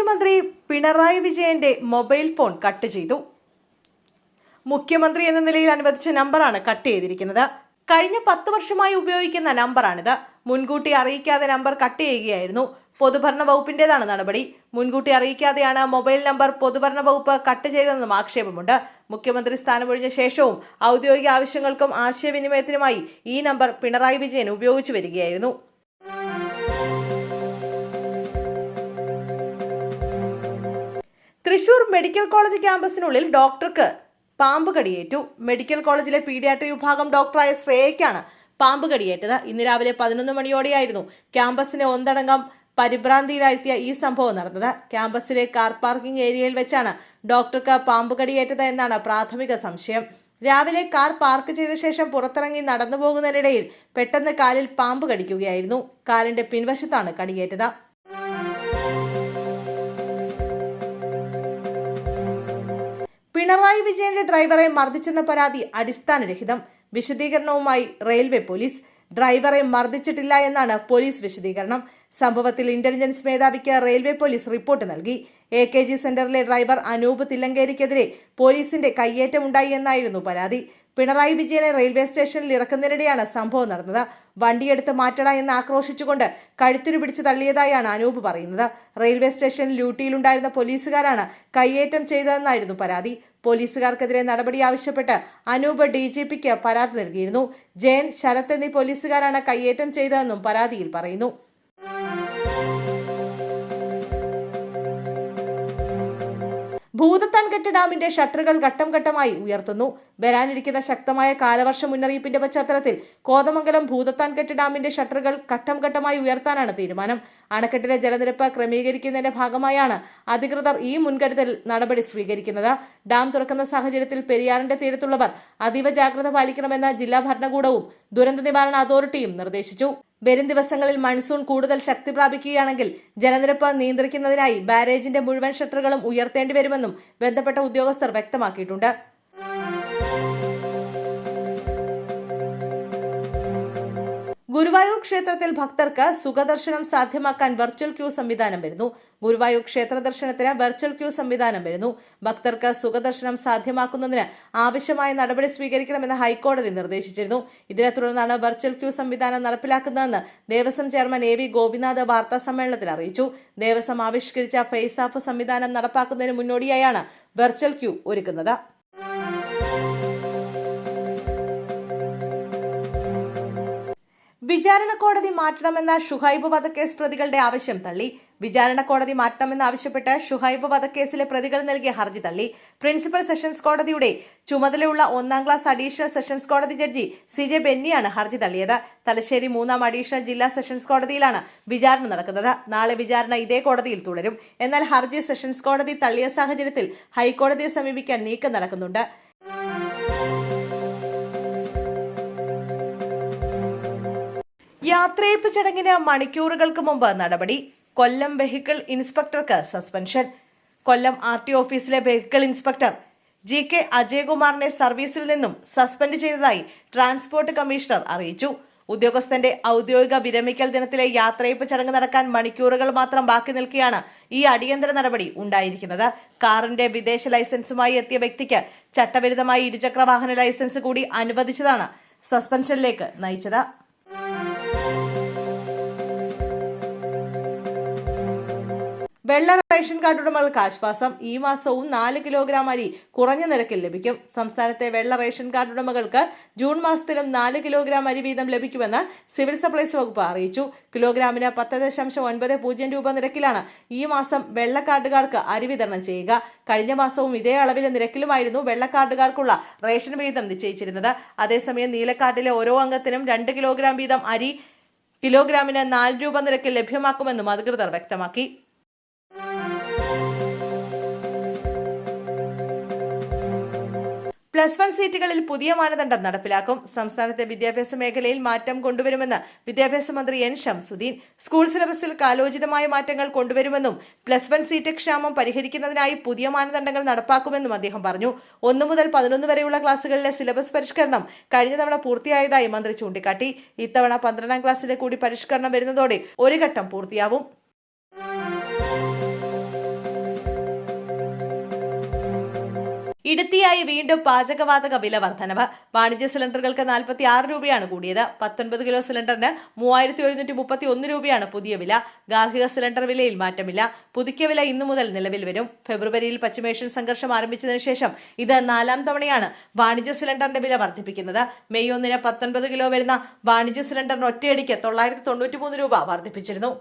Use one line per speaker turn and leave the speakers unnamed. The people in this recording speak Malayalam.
മുഖ്യമന്ത്രി പിണറായി വിജയന്റെ മൊബൈൽ ഫോൺ കട്ട് ചെയ്തു. മുഖ്യമന്ത്രി എന്ന നിലയിൽ അനുവദിച്ച നമ്പറാണ് കട്ട് ചെയ്തിരിക്കുന്നത്. കഴിഞ്ഞ 10 വർഷമായി ഉപയോഗിക്കുന്ന നമ്പറാണിത്. മുൻകൂട്ടി അറിയിക്കാതെ നമ്പർ കട്ട് ചെയ്യുകയായിരുന്നു. പൊതുഭരണ വകുപ്പിന്റേതാണ് നടപടി. മുൻകൂട്ടി അറിയിക്കാതെയാണ് മൊബൈൽ നമ്പർ പൊതുഭരണ വകുപ്പ് കട്ട് ചെയ്തതെന്നും ആക്ഷേപമുണ്ട്. മുഖ്യമന്ത്രി സ്ഥാനമൊഴിഞ്ഞ ശേഷവും ഔദ്യോഗിക ആവശ്യങ്ങൾക്കും ആശയവിനിമയത്തിനുമായി ഈ നമ്പർ പിണറായി വിജയൻ ഉപയോഗിച്ചു വരികയായിരുന്നു. തൃശൂർ മെഡിക്കൽ കോളേജ് ക്യാമ്പസിനുള്ളിൽ ഡോക്ടർക്ക് പാമ്പ് കടിയേറ്റു. മെഡിക്കൽ കോളേജിലെ പീഡിയാട്രി വിഭാഗം ഡോക്ടറായ ശ്രേയയ്ക്കാണ് പാമ്പ് കടിയേറ്റത്. ഇന്ന് രാവിലെ 11 മണിയോടെയായിരുന്നു ക്യാമ്പസിനെ ഒന്നടങ്കം പരിഭ്രാന്തിയിലാഴ്ത്തിയ ഈ സംഭവം നടന്നത്. ക്യാമ്പസിലെ കാർ പാർക്കിംഗ് ഏരിയയിൽ വെച്ചാണ് ഡോക്ടർക്ക് പാമ്പ് കടിയേറ്റത് എന്നാണ് പ്രാഥമിക സംശയം. രാവിലെ കാർ പാർക്ക് ചെയ്ത ശേഷം പുറത്തിറങ്ങി നടന്നു പോകുന്നതിനിടയിൽ പെട്ടെന്ന് കാലിൽ പാമ്പ് കടിക്കുകയായിരുന്നു. കാലിന്റെ പിൻവശത്താണ് കടിയേറ്റത്. പിണറായി വിജയന്റെ ഡ്രൈവറെ മർദ്ദിച്ചെന്ന പരാതി അടിസ്ഥാനരഹിതം. വിശദീകരണവുമായി റെയിൽവേ പോലീസ്. ഡ്രൈവറെ മർദ്ദിച്ചിട്ടില്ല എന്നാണ് പോലീസ് വിശദീകരണം. സംഭവത്തിൽ ഇന്റലിജൻസ് മേധാവിക്ക് റെയിൽവേ പോലീസ് റിപ്പോർട്ട് നൽകി. AKG സെന്ററിലെ ഡ്രൈവർ അനൂപ് തില്ലങ്കേരിക്കെതിരെ പോലീസിന്റെ കയ്യേറ്റമുണ്ടായി എന്നായിരുന്നു പരാതി. പിണറായി വിജയനെ റെയിൽവേ സ്റ്റേഷനിൽ ഇറക്കുന്നതിനിടെയാണ് സംഭവം നടന്നത്. വണ്ടിയെടുത്ത് മാറ്റട എന്ന് ആക്രോശിച്ചുകൊണ്ട് കഴുത്തിനു പിടിച്ച് തള്ളിയതായാണ് അനൂപ് പറയുന്നത്. റെയിൽവേ സ്റ്റേഷനിൽ ഡ്യൂട്ടിയിലുണ്ടായിരുന്ന പോലീസുകാരാണ് കയ്യേറ്റം ചെയ്തതെന്നായിരുന്നു പരാതി. പോലീസുകാർക്കെതിരെ നടപടി ആവശ്യപ്പെട്ട് അനൂപ് DGPക്ക് പരാതി നൽകിയിരുന്നു. ജയൻ, ശരത് എന്നീ പോലീസുകാരാണ് കയ്യേറ്റം ചെയ്തതെന്നും പരാതിയിൽ പറയുന്നു. ഭൂതത്താൻകെട്ട് ഡാമിന്റെ ഷട്ടറുകൾ ഘട്ടം ഘട്ടമായി ഉയർത്തുന്നു. വരാനിരിക്കുന്ന ശക്തമായ കാലവർഷ മുന്നറിയിപ്പിന്റെ പശ്ചാത്തലത്തിൽ കോതമംഗലം ഭൂതത്താൻകെട്ട് ഡാമിന്റെ ഷട്ടറുകൾ ഘട്ടം ഘട്ടമായി ഉയർത്താനാണ് തീരുമാനം. അണക്കെട്ടിലെ ജലനിരപ്പ് ക്രമീകരിക്കുന്നതിന്റെ ഭാഗമായാണ് അധികൃതർ ഈ മുൻകരുതൽ നടപടി സ്വീകരിക്കുന്നത്. ഡാം തുറക്കുന്ന സാഹചര്യത്തിൽ പെരിയാറിന്റെ തീരത്തുള്ളവർ അതീവ ജാഗ്രത പാലിക്കണമെന്ന് ജില്ലാ ഭരണകൂടവും ദുരന്ത നിവാരണ അതോറിറ്റിയും നിർദ്ദേശിച്ചു. വരും ദിവസങ്ങളിൽ മൺസൂൺ കൂടുതൽ ശക്തി പ്രാപിക്കുകയാണെങ്കിൽ ജലനിരപ്പ് നിയന്ത്രിക്കുന്നതിനായി ബാരേജിന്റെ മുഴുവൻ ഷട്ടറുകളും ഉയർത്തേണ്ടി വരുമെന്നും ബന്ധപ്പെട്ട ഉദ്യോഗസ്ഥർ വ്യക്തമാക്കിയിട്ടുണ്ട്. ഗുരുവായൂർ ക്ഷേത്രത്തിൽ ഭക്തർക്ക് സുഖദർശനം സാധ്യമാക്കാൻ വെർച്വൽ ക്യൂ സംവിധാനം വരുന്നു. ഗുരുവായൂർ ക്ഷേത്ര ദർശനത്തിന് വെർച്വൽ ക്യൂ സംവിധാനം വരുന്നു. ഭക്തർക്ക് സുഖദർശനം സാധ്യമാക്കുന്നതിന് ആവശ്യമായ നടപടി സ്വീകരിക്കണമെന്ന് ഹൈക്കോടതി നിർദ്ദേശിച്ചിരുന്നു. ഇതിനെ തുടർന്നാണ് വെർച്വൽ ക്യൂ സംവിധാനം നടപ്പിലാക്കുന്നതെന്ന് ദേവസ്വം ചെയർമാൻ AV ഗോപിനാഥ് വാർത്താ സമ്മേളനത്തിൽ അറിയിച്ചു. ദേവസ്വം ആവിഷ്കരിച്ച ഫേസ് ഓഫ് സംവിധാനം നടപ്പാക്കുന്നതിന് മുന്നോടിയായാണ് വെർച്വൽ ക്യൂ ഒരുക്കുന്നത്. വിചാരണ കോടതി മാറ്റണമെന്ന ഷുഹൈബ് വധക്കേസ് പ്രതികളുടെ ആവശ്യം തള്ളി. വിചാരണ കോടതി മാറ്റണമെന്നാവശ്യപ്പെട്ട് ഷുഹൈബ് വധക്കേസിലെ പ്രതികൾ നൽകിയ ഹർജി തള്ളി. പ്രിൻസിപ്പൽ സെഷൻസ് കോടതിയുടെ ചുമതലയുള്ള 1ാം ക്ലാസ് അഡീഷണൽ സെഷൻസ് കോടതി ജഡ്ജി CJ ബെന്നിയാണ് ഹർജി തള്ളിയത്. തലശ്ശേരി 3ാം അഡീഷണൽ ജില്ലാ സെഷൻസ് കോടതിയിലാണ് വിചാരണ നടക്കുന്നത്. നാളെ വിചാരണ ഇതേ കോടതിയിൽ തുടരും. എന്നാൽ ഹർജി സെഷൻസ് കോടതി തള്ളിയ സാഹചര്യത്തിൽ ഹൈക്കോടതിയെ സമീപിക്കാൻ നീക്കം നടക്കുന്നുണ്ട്. യാത്രയയപ്പ് ചടങ്ങിന് മണിക്കൂറുകൾക്ക് മുമ്പ് നടപടി. കൊല്ലം വെഹിക്കിൾ ഇൻസ്പെക്ടർക്ക് സസ്പെൻഷൻ. കൊല്ലം RTO ഓഫീസിലെ വെഹിക്കിൾ ഇൻസ്പെക്ടർ GK അജയകുമാറിനെ സർവീസിൽ നിന്നും സസ്പെൻഡ് ചെയ്തതായി ട്രാൻസ്പോർട്ട് കമ്മീഷണർ അറിയിച്ചു. ഉദ്യോഗസ്ഥന്റെ ഔദ്യോഗിക വിരമിക്കൽ ദിനത്തിലെ യാത്രയയപ്പ് ചടങ്ങ് നടക്കാൻ മണിക്കൂറുകൾ മാത്രം ബാക്കി നിൽക്കെയാണ് ഈ അടിയന്തര നടപടി ഉണ്ടായിരിക്കുന്നത്. കാറിന്റെ വിദേശ ലൈസൻസുമായി എത്തിയ വ്യക്തിക്ക് ചട്ടവിരുദ്ധമായി ഇരുചക്രവാഹന ലൈസൻസ് കൂടി അനുവദിച്ചതാണ് സസ്പെൻഷനിലേക്ക് നയിച്ചത്. വെള്ള റേഷൻ കാർഡ് ഉടമകൾക്ക് ആശ്വാസം. ഈ മാസവും 4 കിലോഗ്രാം അരി കുറഞ്ഞ നിരക്കിൽ ലഭിക്കും. സംസ്ഥാനത്തെ വെള്ള റേഷൻ കാർഡ് ഉടമകൾക്ക് ജൂൺ മാസത്തിലും 4 കിലോഗ്രാം അരി വീതം ലഭിക്കുമെന്ന് സിവിൽ സപ്ലൈസ് വകുപ്പ് അറിയിച്ചു. കിലോഗ്രാമിന് 10.90 രൂപ നിരക്കിലാണ് ഈ മാസം വെള്ള കാർഡുകാർക്ക് അരി വിതരണം ചെയ്യുക. കഴിഞ്ഞ മാസവും ഇതേ അളവിലെ നിരക്കിലുമായിരുന്നു വെള്ള കാർഡുകാർക്കുള്ള റേഷൻ വീതം നിശ്ചയിച്ചിരുന്നത്. അതേസമയം നീലക്കാർഡിലെ ഓരോ അംഗത്തിനും 2 കിലോഗ്രാം വീതം അരി കിലോഗ്രാമിന് 4 രൂപ നിരക്കിൽ ലഭ്യമാക്കുമെന്നും അധികൃതർ വ്യക്തമാക്കി. +1 സീറ്റുകളിൽ പുതിയ മാനദണ്ഡം നടപ്പിലാക്കും. സംസ്ഥാനത്തെ വിദ്യാഭ്യാസ മേഖലയിൽ മാറ്റം കൊണ്ടുവരുമെന്ന് വിദ്യാഭ്യാസ മന്ത്രി N. ഷംസുദ്ദീൻ. സ്കൂൾ സിലബസിൽ കാലോചിതമായ മാറ്റങ്ങൾ കൊണ്ടുവരുമെന്നും +1 സീറ്റ് ക്ഷാമം പരിഹരിക്കുന്നതിനായി പുതിയ മാനദണ്ഡങ്ങൾ നടപ്പാക്കുമെന്നും അദ്ദേഹം പറഞ്ഞു. 1 മുതൽ 11 വരെയുള്ള ക്ലാസുകളിലെ സിലബസ് പരിഷ്കരണം കഴിഞ്ഞ തവണ പൂർത്തിയായതായി മന്ത്രി ചൂണ്ടിക്കാട്ടി. ഇത്തവണ 12ാം ക്ലാസ്സിലെ കൂടി പരിഷ്കരണം വരുന്നതോടെ ഒരു ഘട്ടം പൂർത്തിയാവും. ഇടുത്തിയായി വീണ്ടും പാചകവാതക വില വർധനവ്. വാണിജ്യ സിലിണ്ടറുകൾക്ക് 46 രൂപയാണ് കൂടിയത്. 19 കിലോ സിലിണ്ടറിന് 3131 രൂപയാണ് പുതിയ വില. ഗാർഹിക സിലിണ്ടർ വിലയിൽ മാറ്റമില്ല. പുതുക്കിയ വില ഇന്നു മുതൽ നിലവിൽ വരും. ഫെബ്രുവരിയിൽ പശ്ചിമേഷ്യൻ സംഘർഷം ആരംഭിച്ചതിനു ശേഷം ഇത് 4ാം തവണയാണ് വാണിജ്യ സിലിണ്ടറിന്റെ വില വർദ്ധിപ്പിക്കുന്നത്. മെയ് 1-ന് 19 കിലോ വരുന്ന വാണിജ്യ സിലിണ്ടറിന് ഒറ്റയടിക്ക് 993 രൂപ വർദ്ധിപ്പിച്ചിരുന്നു.